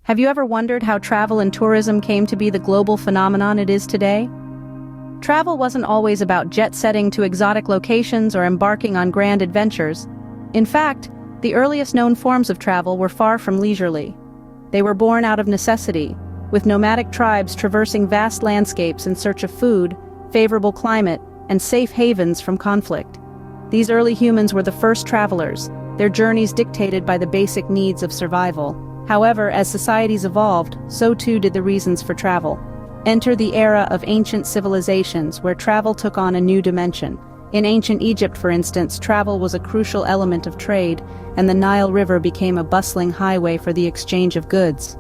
Have you ever wondered how travel and tourism came to be the global phenomenon it is today? Travel wasn't always about jet-setting to exotic locations or embarking on grand adventures. In fact, the earliest known forms of travel were far from leisurely. They were born out of necessity, with nomadic tribes traversing vast landscapes in search of food, favorable climate, and safe havens from conflict. These early humans were the first travelers, their journeys dictated by the basic needs of survival. However, as societies evolved, so too did the reasons for travel. Enter the era of ancient civilizations, where travel took on a new dimension. In ancient Egypt, for instance, travel was a crucial element of trade, and the Nile River became a bustling highway for the exchange of goods.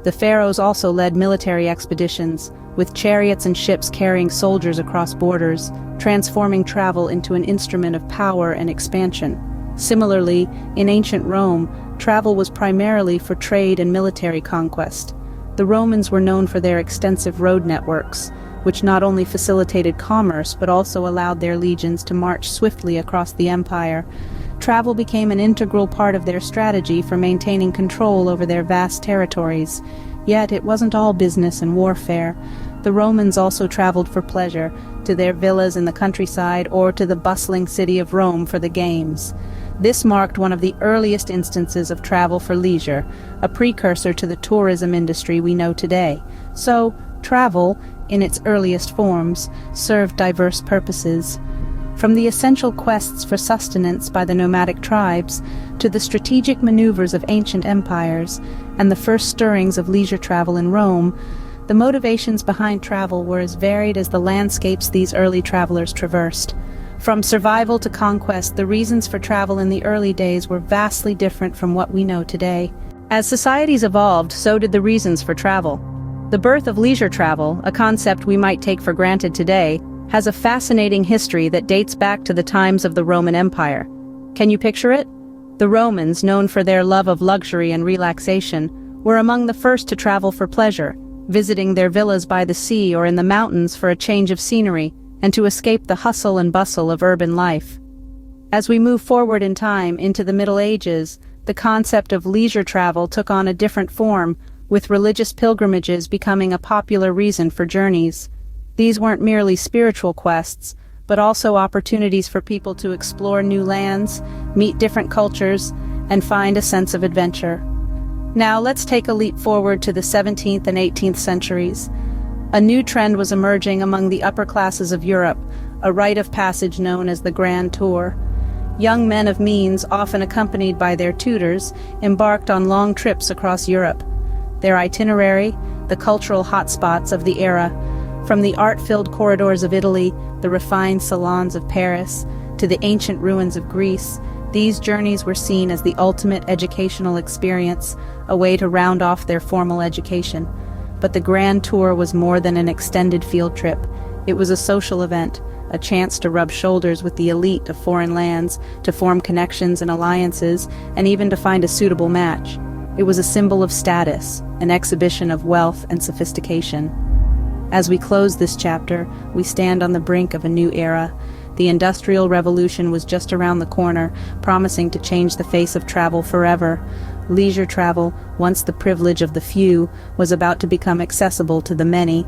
The pharaohs also led military expeditions, with chariots and ships carrying soldiers across borders, transforming travel into an instrument of power and expansion. Similarly, in ancient Rome, travel was primarily for trade and military conquest. The Romans were known for their extensive road networks, which not only facilitated commerce but also allowed their legions to march swiftly across the empire. Travel became an integral part of their strategy for maintaining control over their vast territories. Yet it wasn't all business and warfare. The Romans also traveled for pleasure, to their villas in the countryside or to the bustling city of Rome for the games. This marked one of the earliest instances of travel for leisure, a precursor to the tourism industry we know today. So, travel, in its earliest forms, served diverse purposes. From the essential quests for sustenance by the nomadic tribes, to the strategic maneuvers of ancient empires, and the first stirrings of leisure travel in Rome, the motivations behind travel were as varied as the landscapes these early travelers traversed. From survival to conquest, the reasons for travel in the early days were vastly different from what we know today. As societies evolved, so did the reasons for travel. The birth of leisure travel, a concept we might take for granted today, has a fascinating history that dates back to the times of the Roman Empire. Can you picture it? The Romans, known for their love of luxury and relaxation, were among the first to travel for pleasure, visiting their villas by the sea or in the mountains for a change of scenery, and to escape the hustle and bustle of urban life. As we move forward in time into the Middle Ages, the concept of leisure travel took on a different form, with religious pilgrimages becoming a popular reason for journeys. These weren't merely spiritual quests, but also opportunities for people to explore new lands, meet different cultures, and find a sense of adventure. Now let's take a leap forward to the 17th and 18th centuries. A new trend was emerging among the upper classes of Europe, a rite of passage known as the Grand Tour. Young men of means, often accompanied by their tutors, embarked on long trips across Europe. Their itinerary, the cultural hotspots of the era, from the art-filled corridors of Italy, the refined salons of Paris, to the ancient ruins of Greece, these journeys were seen as the ultimate educational experience, a way to round off their formal education. But the Grand Tour was more than an extended field trip. It was a social event, a chance to rub shoulders with the elite of foreign lands, to form connections and alliances, and even to find a suitable match. It was a symbol of status, an exhibition of wealth and sophistication. As we close this chapter, we stand on the brink of a new era. The Industrial Revolution was just around the corner, promising to change the face of travel forever. Leisure travel, once the privilege of the few, was about to become accessible to the many.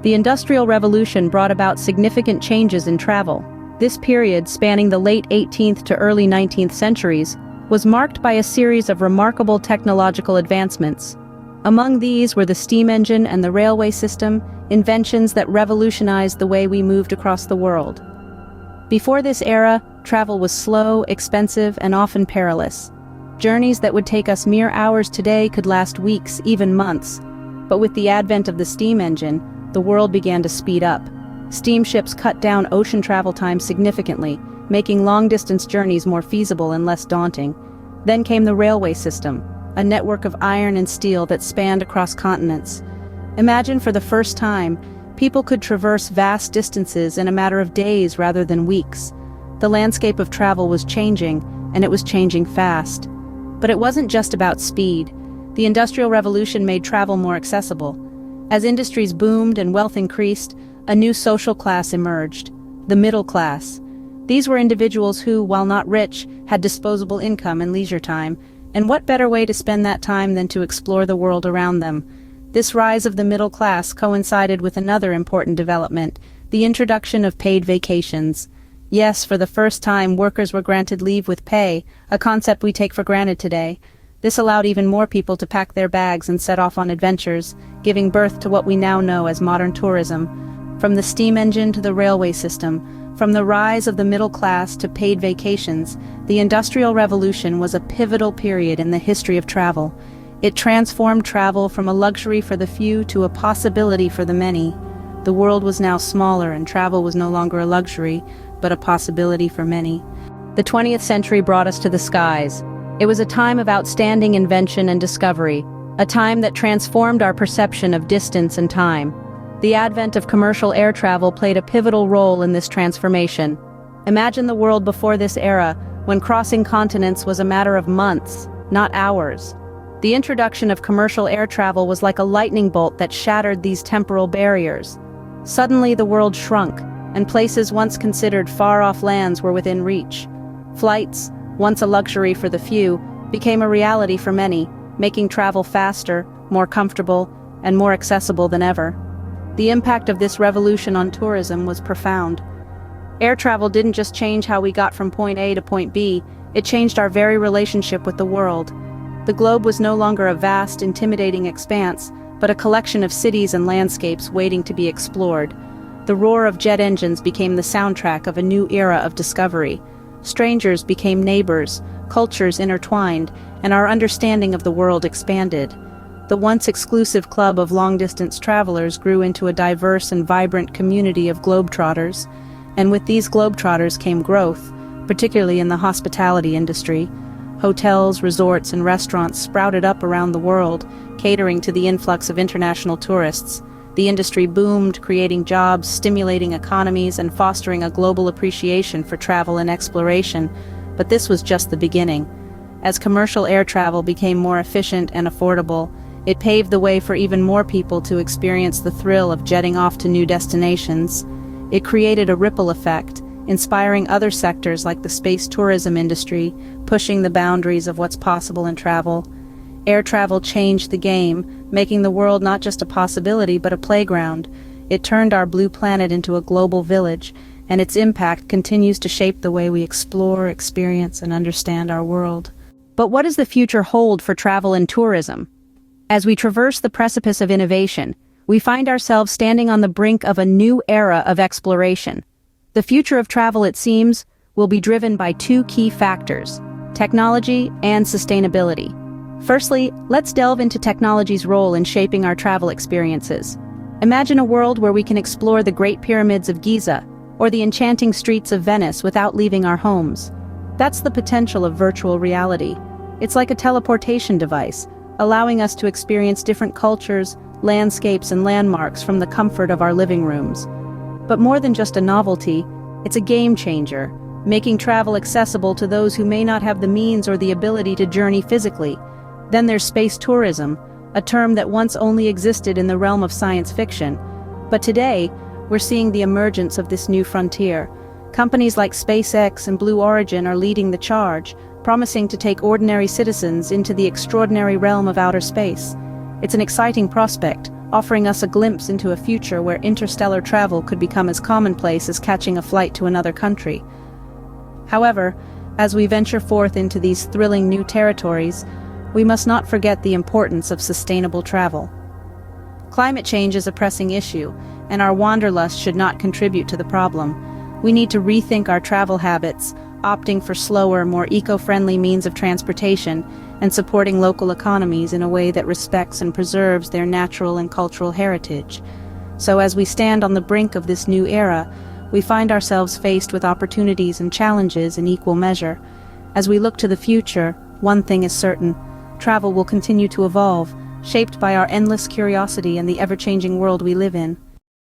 The Industrial Revolution brought about significant changes in travel. This period, spanning the late 18th to early 19th centuries, was marked by a series of remarkable technological advancements. Among these were the steam engine and the railway system, inventions that revolutionized the way we moved across the world. Before this era, travel was slow, expensive, and often perilous. Journeys that would take us mere hours today could last weeks, even months. But with the advent of the steam engine, the world began to speed up. Steamships cut down ocean travel time significantly, making long-distance journeys more feasible and less daunting. Then came the railway system, a network of iron and steel that spanned across continents. Imagine, for the first time, people could traverse vast distances in a matter of days rather than weeks. The landscape of travel was changing, and it was changing fast. But it wasn't just about speed. The Industrial Revolution made travel more accessible. As industries boomed and wealth increased, a new social class emerged, the middle class. These were individuals who, while not rich, had disposable income and leisure time. And what better way to spend that time than to explore the world around them? This rise of the middle class coincided with another important development, the introduction of paid vacations. Yes, for the first time, workers were granted leave with pay, a concept we take for granted today. This allowed even more people to pack their bags and set off on adventures, giving birth to what we now know as modern tourism. From the steam engine to the railway system, from the rise of the middle class to paid vacations, the Industrial Revolution was a pivotal period in the history of travel. It transformed travel from a luxury for the few to a possibility for the many. The world was now smaller and travel was no longer a luxury, but a possibility for many. The 20th century brought us to the skies. It was a time of outstanding invention and discovery, a time that transformed our perception of distance and time. The advent of commercial air travel played a pivotal role in this transformation. Imagine the world before this era, when crossing continents was a matter of months, not hours. The introduction of commercial air travel was like a lightning bolt that shattered these temporal barriers. Suddenly the world shrunk, and places once considered far-off lands were within reach. Flights, once a luxury for the few, became a reality for many, making travel faster, more comfortable, and more accessible than ever. The impact of this revolution on tourism was profound. Air travel didn't just change how we got from point A to point B, it changed our very relationship with the world. The globe was no longer a vast, intimidating expanse, but a collection of cities and landscapes waiting to be explored. The roar of jet engines became the soundtrack of a new era of discovery. Strangers became neighbors, cultures intertwined, and our understanding of the world expanded. The once exclusive club of long-distance travelers grew into a diverse and vibrant community of globetrotters. And with these globetrotters came growth, particularly in the hospitality industry. Hotels, resorts, and restaurants sprouted up around the world, catering to the influx of international tourists. The industry boomed, creating jobs, stimulating economies, and fostering a global appreciation for travel and exploration. But this was just the beginning. As commercial air travel became more efficient and affordable, it paved the way for even more people to experience the thrill of jetting off to new destinations. It created a ripple effect, inspiring other sectors like the space tourism industry, pushing the boundaries of what's possible in travel. Air travel changed the game, making the world not just a possibility but a playground. It turned our blue planet into a global village, and its impact continues to shape the way we explore, experience, and understand our world. But what does the future hold for travel and tourism? As we traverse the precipice of innovation, we find ourselves standing on the brink of a new era of exploration. The future of travel, it seems, will be driven by two key factors: technology and sustainability. Firstly, let's delve into technology's role in shaping our travel experiences. Imagine a world where we can explore the Great Pyramids of Giza or the enchanting streets of Venice without leaving our homes. That's the potential of virtual reality. It's like a teleportation device, allowing us to experience different cultures, landscapes, and landmarks from the comfort of our living rooms. But more than just a novelty, it's a game changer, making travel accessible to those who may not have the means or the ability to journey physically. Then there's space tourism, a term that once only existed in the realm of science fiction. But today, we're seeing the emergence of this new frontier. Companies like SpaceX and Blue Origin are leading the charge, promising to take ordinary citizens into the extraordinary realm of outer space. It's an exciting prospect, offering us a glimpse into a future where interstellar travel could become as commonplace as catching a flight to another country. However, as we venture forth into these thrilling new territories, we must not forget the importance of sustainable travel. Climate change is a pressing issue, and our wanderlust should not contribute to the problem. We need to rethink our travel habits, opting for slower, more eco-friendly means of transportation, and supporting local economies in a way that respects and preserves their natural and cultural heritage. So as we stand on the brink of this new era, we find ourselves faced with opportunities and challenges in equal measure. As we look to the future, one thing is certain: travel will continue to evolve, shaped by our endless curiosity and the ever-changing world we live in.